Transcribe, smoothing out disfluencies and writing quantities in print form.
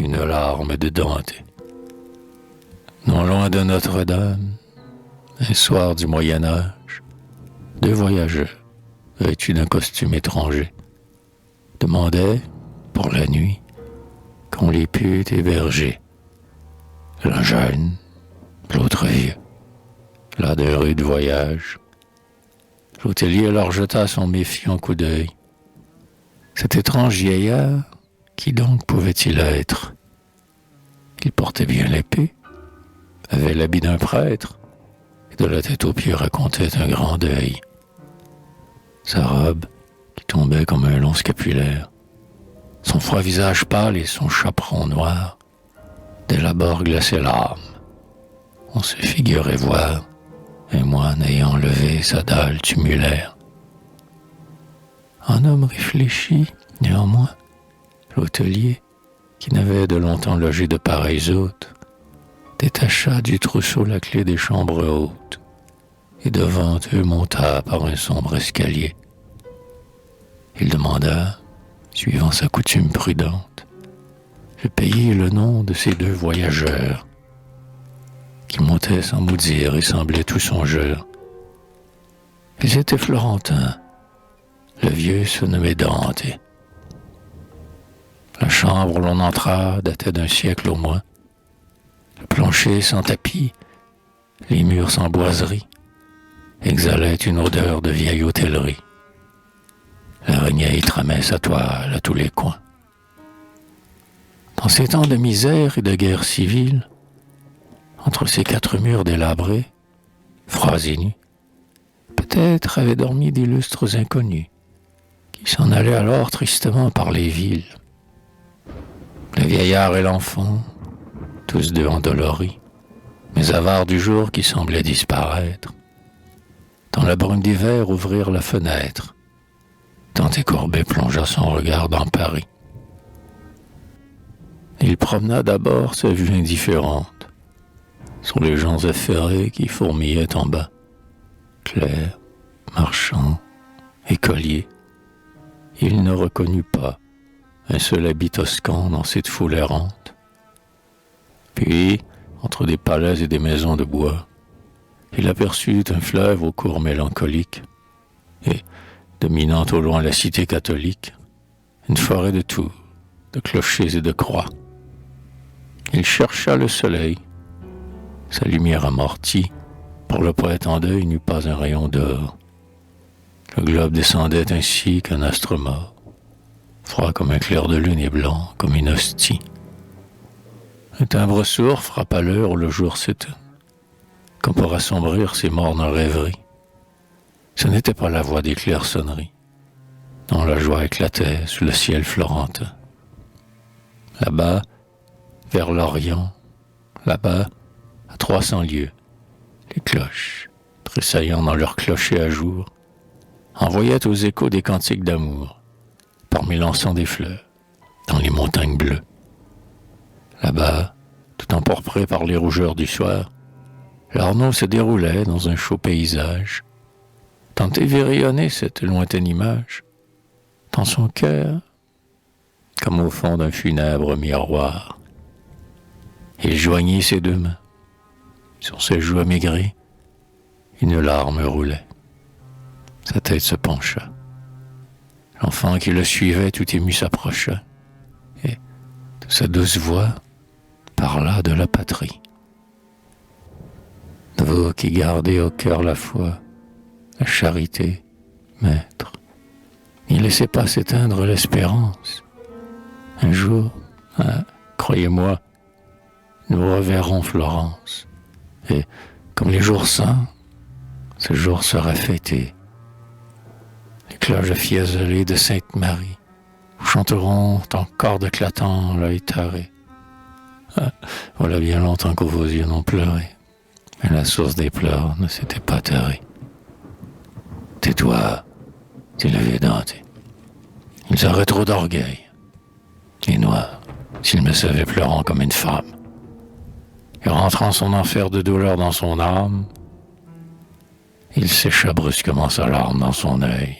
une larme de Dante. Non loin de Notre-Dame, un soir du Moyen-Âge, deux voyageurs, vêtus d'un costume étranger, demandaient, pour la nuit, qu'on les pût héberger. L'un jeune, l'autre vieux, là d'un rude voyage. L'hôtelier leur jeta son méfiant coup d'œil. Cet étrange vieillard, qui donc pouvait-il être? Il portait bien l'épée, avait l'habit d'un prêtre, et de la tête aux pieds racontait un grand deuil. Sa robe, qui tombait comme un long scapulaire, son froid visage pâle et son chaperon noir, dès l'abord glaçaient l'âme. On se figurait voir un moine ayant levé sa dalle tumulaire. Un homme réfléchi, néanmoins, l'hôtelier, qui n'avait de longtemps logé de pareils hôtes, détacha du trousseau la clé des chambres hautes, et devant eux monta par un sombre escalier. Il demanda, suivant sa coutume prudente, de payer le nom de ces deux voyageurs, qui montaient sans mot dire et semblaient tout songeurs. Ils étaient florentins. Le vieux se nommait Dante. La chambre où l'on entra datait d'un siècle au moins. Le plancher sans tapis, les murs sans boiserie, exhalaient une odeur de vieille hôtellerie. L'araignée tramait sa toile à tous les coins. Dans ces temps de misère et de guerre civile, entre ces quatre murs délabrés, froids et nus, peut-être avaient dormi d'illustres inconnus, qui s'en allaient alors tristement par les villes. Le vieillard et l'enfant, tous deux endoloris, mais avares du jour qui semblait disparaître. Dans la brume d'hiver ouvrirent la fenêtre. Dante Courbet plongea son regard dans Paris. Il promena d'abord sa vue indifférente sur les gens affairés qui fourmillaient en bas, clercs, marchands, écoliers. Il ne reconnut pas un seul habit toscan dans cette foule errante. Puis, entre des palais et des maisons de bois, il aperçut un fleuve au cours mélancolique et, dominant au loin la cité catholique, une forêt de tours, de clochers et de croix. Il chercha le soleil. Sa lumière amortie, pour le poète en deuil, n'eut pas un rayon d'or. Le globe descendait ainsi qu'un astre mort, froid comme un clair de lune et blanc comme une hostie. Un timbre sourd frappa l'heure où le jour s'éteint, comme pour assombrir ses mornes rêveries. Ce n'était pas la voix des claires sonneries, dont la joie éclatait sous le ciel florentin. Là-bas, vers l'Orient, là-bas, à 300 lieues, les cloches, tressaillant dans leurs clochers à jour, envoyaient aux échos des cantiques d'amour, parmi l'encens des fleurs, dans les montagnes bleues. Là-bas, tout emporpré par les rougeurs du soir, l'Arnaud se déroulait dans un chaud paysage, tant évirillonnait cette lointaine image, dans son cœur, comme au fond d'un funèbre miroir. Il joignit ses deux mains. Sur ses joues amaigries, une larme roulait. Sa tête se pencha. L'enfant qui le suivait tout ému s'approcha, et, de sa douce voix, parla de la patrie. Vous qui gardez au cœur la foi, la charité, maître, n'y laissez pas s'éteindre l'espérance. Un jour, croyez-moi, nous reverrons Florence. Et, comme les jours saints, ce jour sera fêté. Les cloches fiazelées de Sainte-Marie vous chanteront encore d'éclatants l'œil taré. Voilà bien longtemps que vos yeux n'ont pleuré, mais la source des pleurs ne s'était pas tarie. Tais-toi, dit le vieux Dante. Ils auraient trop d'orgueil. Les noirs, s'ils me savaient pleurant comme une femme. Et rentrant son enfer de douleur dans son âme, il sécha brusquement sa larme dans son œil.